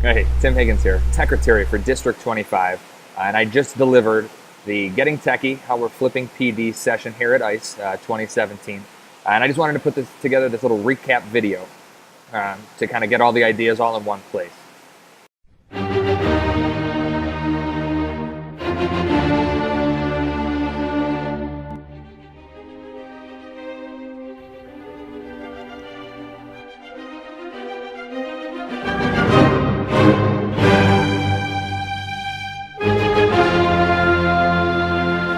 Hey, Tim Higgins here, Secretary for District 25, and I just delivered the Getting Techie, How We're Flipping PD session here at ICE 2017. And I just wanted to put together this little recap video to kind of get all the ideas all in one place.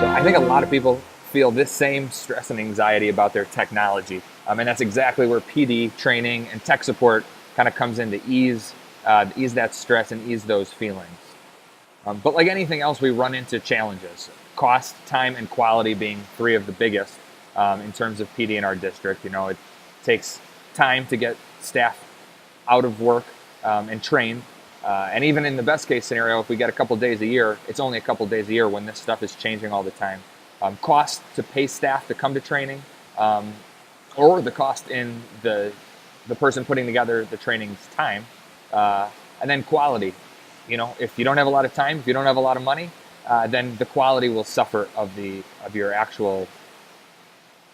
So I think a lot of people feel this same stress and anxiety about their technology. And that's exactly where PD training and tech support kind of comes in to ease that stress and ease those feelings. But like anything else, we run into challenges. Cost, time, and quality being three of the biggest in terms of PD in our district. You know, it takes time to get staff out of work and trained. And even in the best case scenario, if we get a couple days a year, it's only a couple days a year when this stuff is changing all the time. Cost to pay staff to come to training, or the cost in the person putting together the training's time, and then quality. You know, if you don't have a lot of time, if you don't have a lot of money, then the quality will suffer of your actual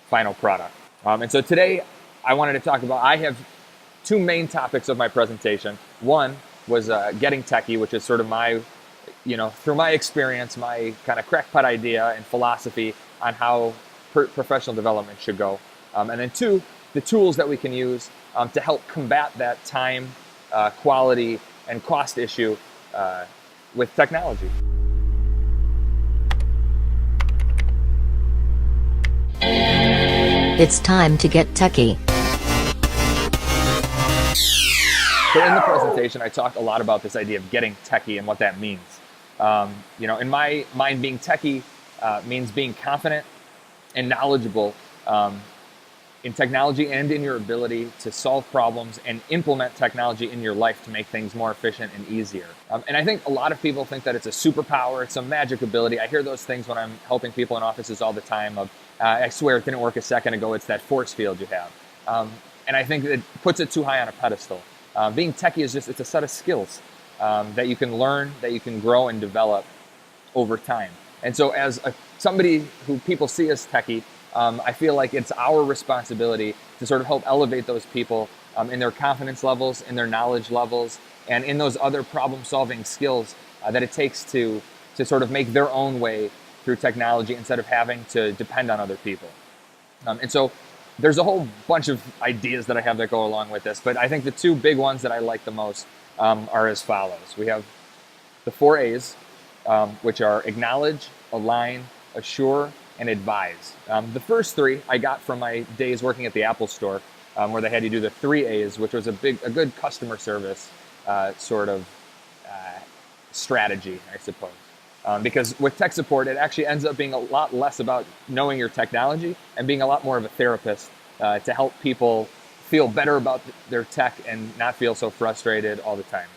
final product. And so today, I wanted to talk about. I have two main topics of my presentation. One was Getting Techie, which is sort of my, through my experience, my kind of crackpot idea and philosophy on how professional development should go. And then two, the tools that we can use to help combat that time, quality, and cost issue with technology. It's time to get techie. So in the presentation, I talked a lot about this idea of getting techie and what that means. In my mind, being techie means being confident and knowledgeable in technology and in your ability to solve problems and implement technology in your life to make things more efficient and easier. And I think a lot of people think that it's a superpower, it's some magic ability. I hear those things when I'm helping people in offices all the time of, I swear it didn't work a second ago, it's that force field you have. And I think it puts it too high on a pedestal. Being techie is it's a set of skills that you can learn, that you can grow and develop over time. And so as somebody who people see as techie, I feel like it's our responsibility to sort of help elevate those people in their confidence levels, in their knowledge levels, and in those other problem-solving skills that it takes to sort of make their own way through technology instead of having to depend on other people. And so there's a whole bunch of ideas that I have that go along with this, but I think the two big ones that I like the most are as follows. We have the 4 A's, which are acknowledge, align, assure, and advise. The first three I got from my days working at the Apple Store, where they had you do the 3 A's, which was a good customer service strategy, I suppose. Because with tech support, it actually ends up being a lot less about knowing your technology and being a lot more of a therapist to help people feel better about their tech and not feel so frustrated all the time.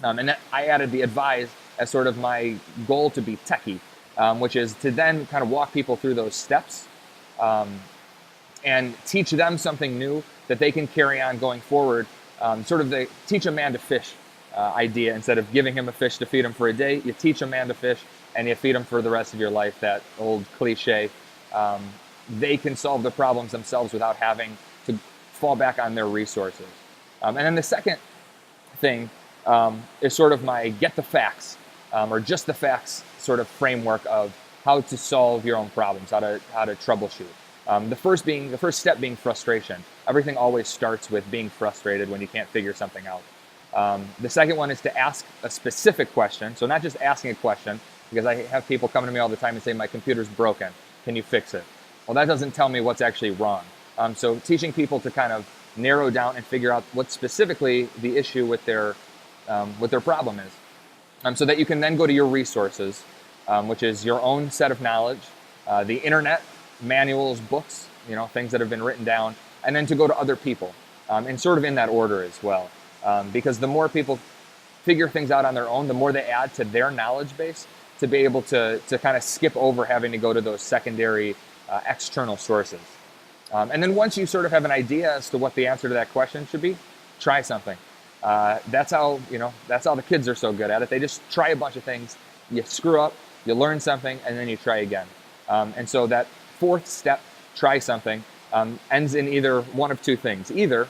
And that I added the advise as sort of my goal to be techie, which is to then kind of walk people through those steps and teach them something new that they can carry on going forward. Sort of the teach a man to fish idea. Instead of giving him a fish to feed him for a day, you teach a man to fish and you feed him for the rest of your life. That old cliche. They can solve the problems themselves without having to fall back on their resources. And then the second thing is sort of my get the facts or just the facts sort of framework of how to solve your own problems, how to troubleshoot. The first step being frustration. Everything always starts with being frustrated when you can't figure something out. The second one is to ask a specific question. So not just asking a question, because I have people coming to me all the time and say, my computer's broken. Can you fix it? Well, that doesn't tell me what's actually wrong. So teaching people to kind of narrow down and figure out what specifically the issue with their problem is. So that you can then go to your resources, which is your own set of knowledge, the internet, manuals, books, things that have been written down, and then to go to other people, and sort of in that order as well. Because the more people figure things out on their own, the more they add to their knowledge base to be able to kind of skip over having to go to those secondary external sources. And then once you sort of have an idea as to what the answer to that question should be, try something. That's how the kids are so good at it. They just try a bunch of things. You screw up, you learn something, and then you try again. And so that fourth step, try something, ends in either one of two things. Either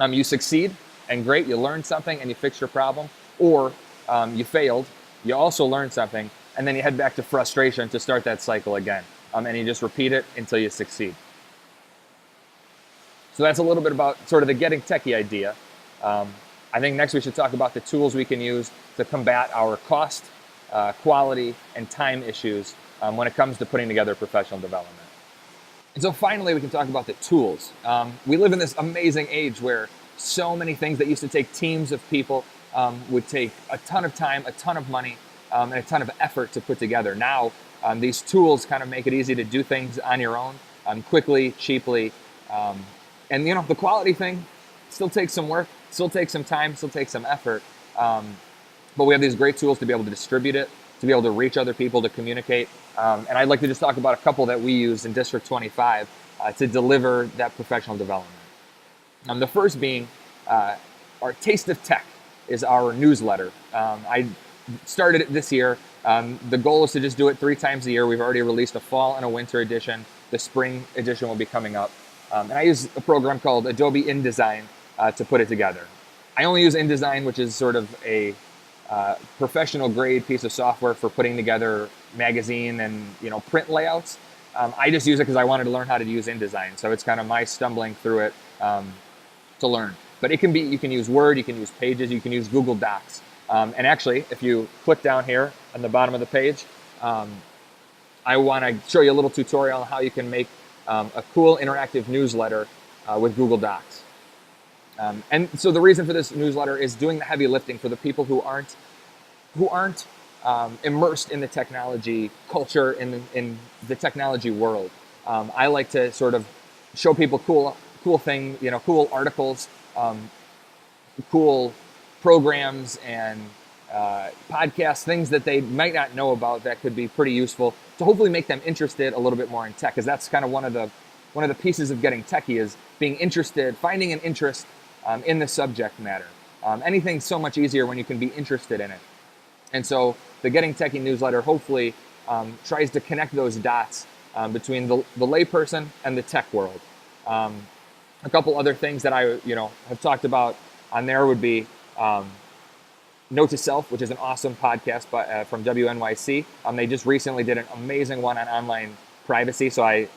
you succeed, and great, you learned something and you fixed your problem, or you failed, you also learned something, and then you head back to frustration to start that cycle again. And you just repeat it until you succeed. So that's a little bit about sort of the Getting Techie idea. I think next we should talk about the tools we can use to combat our cost, quality, and time issues when it comes to putting together professional development. And so finally, we can talk about the tools. We live in this amazing age where so many things that used to take teams of people would take a ton of time, a ton of money, and a ton of effort to put together. Now, these tools kind of make it easy to do things on your own, quickly, cheaply. And the quality thing still takes some work, still takes some time, still takes some effort. But we have these great tools to be able to distribute it, to be able to reach other people, to communicate. And I'd like to just talk about a couple that we use in District 25 to deliver that professional development. The first being our Taste of Tech is our newsletter. I started it this year. The goal is to just do it 3 times a year. We've already released a fall and a winter edition. The spring edition will be coming up. And I use a program called Adobe InDesign to put it together. I only use InDesign, which is sort of a professional grade piece of software for putting together magazine and print layouts. I just use it because I wanted to learn how to use InDesign. So it's kind of my stumbling through it to learn. But you can use Word, you can use Pages, you can use Google Docs. And actually, if you click down here on the bottom of the page, I want to show you a little tutorial on how you can make a cool interactive newsletter with Google Docs. And so the reason for this newsletter is doing the heavy lifting for the people who aren't immersed in the technology culture, in the technology world. I like to sort of show people cool things, cool articles, cool programs and podcasts, things that they might not know about that could be pretty useful to hopefully make them interested a little bit more in tech. Because that's kind of one of the pieces of Getting Techie is being interested, finding an interest in the subject matter. Anything's so much easier when you can be interested in it. And so the Getting Techie newsletter hopefully tries to connect those dots between the layperson and the tech world. A couple other things that I have talked about on there would be Note to Self, which is an awesome podcast from WNYC. They just recently did an amazing one on online privacy, so I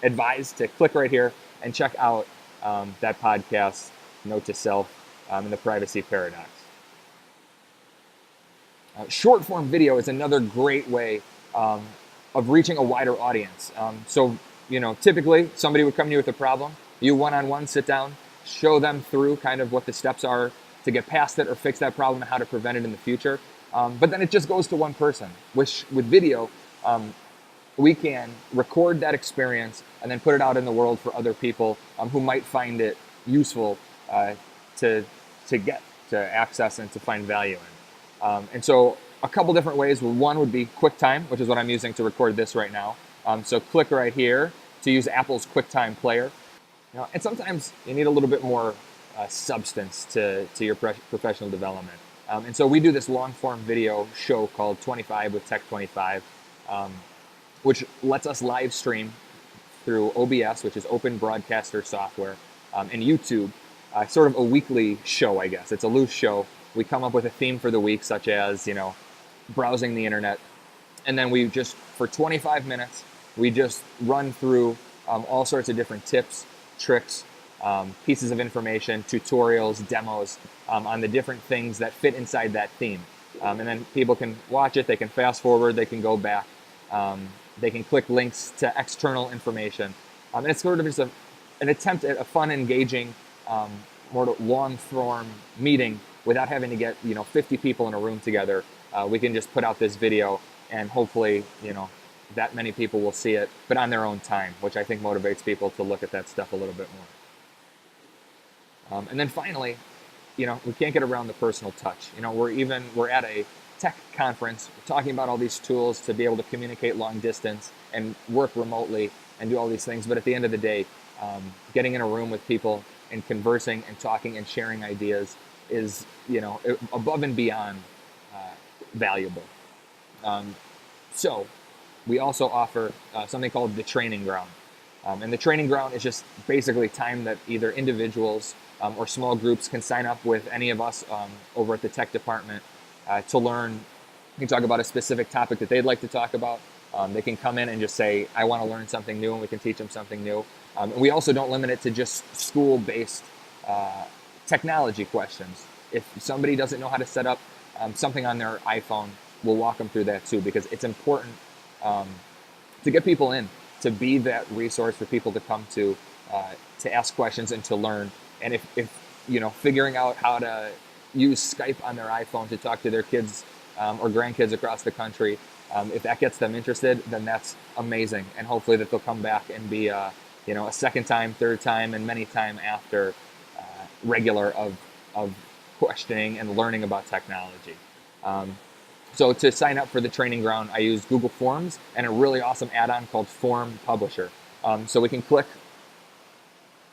advise to click right here and check out that podcast, Note to Self, and the Privacy Paradox. Short form video is another great way of reaching a wider audience. So typically somebody would come to you with a problem. You one-on-one sit down, show them through kind of what the steps are to get past it or fix that problem and how to prevent it in the future. But then it just goes to one person, which with video, we can record that experience and then put it out in the world for other people who might find it useful to access and to find value in. And so a couple different ways. One would be QuickTime, which is what I'm using to record this right now. So click right here to use Apple's QuickTime player. And sometimes you need a little bit more substance to your professional development. And so we do this long-form video show called 25 with Tech 25, which lets us live stream through OBS, which is Open Broadcaster Software, and YouTube, sort of a weekly show, I guess. It's a loose show. We come up with a theme for the week, such as, browsing the internet. And then we just, for 25 minutes, we just run through all sorts of different tips, tricks, pieces of information, tutorials, demos on the different things that fit inside that theme. And then people can watch it, they can fast forward, they can go back, they can click links to external information. And it's sort of just an attempt at a fun, engaging, more long-form meeting without having to get 50 people in a room together. We can just put out this video and hopefully that many people will see it, but on their own time, which I think motivates people to look at that stuff a little bit more. And then finally, we can't get around the personal touch. We're at a tech conference, we're talking about all these tools to be able to communicate long distance and work remotely and do all these things. But at the end of the day, getting in a room with people and conversing and talking and sharing ideas is, above and beyond valuable. Um, so we also offer something called the training ground. And the training ground is just basically time that either individuals or small groups can sign up with any of us over at the tech department to learn. You can talk about a specific topic that they'd like to talk about. They can come in and just say, I want to learn something new, and we can teach them something new. And we also don't limit it to just school-based technology questions. If somebody doesn't know how to set up something on their iPhone, we'll walk them through that too, because it's important to get people in, to be that resource for people to come to ask questions and to learn. And if figuring out how to use Skype on their iPhone to talk to their kids or grandkids across the country, if that gets them interested, then that's amazing. And hopefully that they'll come back and be a second time, third time, and many time after regular of questioning and learning about technology. So to sign up for the training ground, I use Google Forms and a really awesome add-on called Form Publisher. So we can click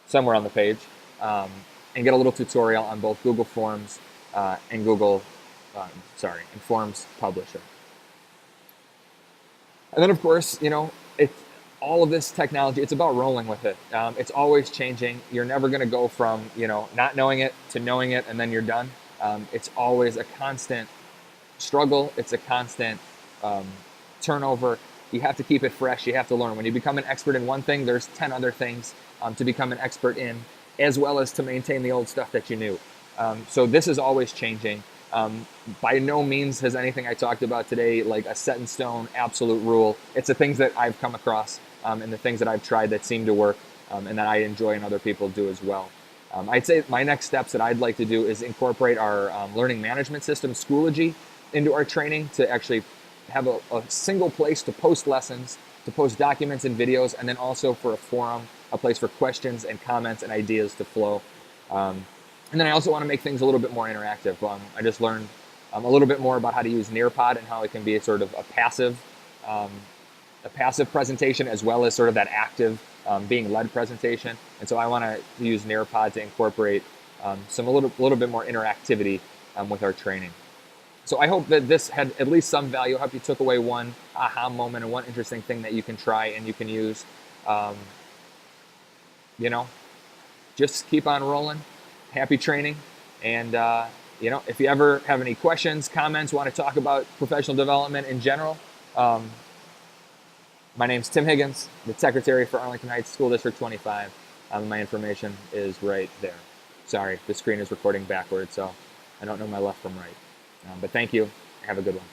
somewhere on the page and get a little tutorial on both Google Forms and and Forms Publisher. And then, of course, it's all of this technology. It's about rolling with it. It's always changing. You're never going to go from not knowing it to knowing it and then you're done. It's always a constant struggle. It's a constant turnover. You have to keep it fresh. You have to learn. When you become an expert in one thing, there's 10 other things to become an expert in, as well as to maintain the old stuff that you knew. So this is always changing. By no means has anything I talked about today like a set in stone absolute rule. It's the things that I've come across and the things that I've tried that seem to work and that I enjoy and other people do as well. I'd say my next steps that I'd like to do is incorporate our learning management system, Schoology, into our training to actually have a single place to post lessons, to post documents and videos, and then also for a forum, a place for questions and comments and ideas to flow. And then I also want to make things a little bit more interactive. I just learned a little bit more about how to use Nearpod and how it can be sort of a passive presentation as well as sort of that active being led presentation. And so I want to use Nearpod to incorporate a little bit more interactivity with our training. So I hope that this had at least some value. I hope you took away one aha moment and one interesting thing that you can try and you can use. Just keep on rolling. Happy training. And, if you ever have any questions, comments, want to talk about professional development in general, my name's Tim Higgins, the Secretary for Arlington Heights School District 25. My information is right there. Sorry, the screen is recording backwards, so I don't know my left from right. But thank you. Have a good one.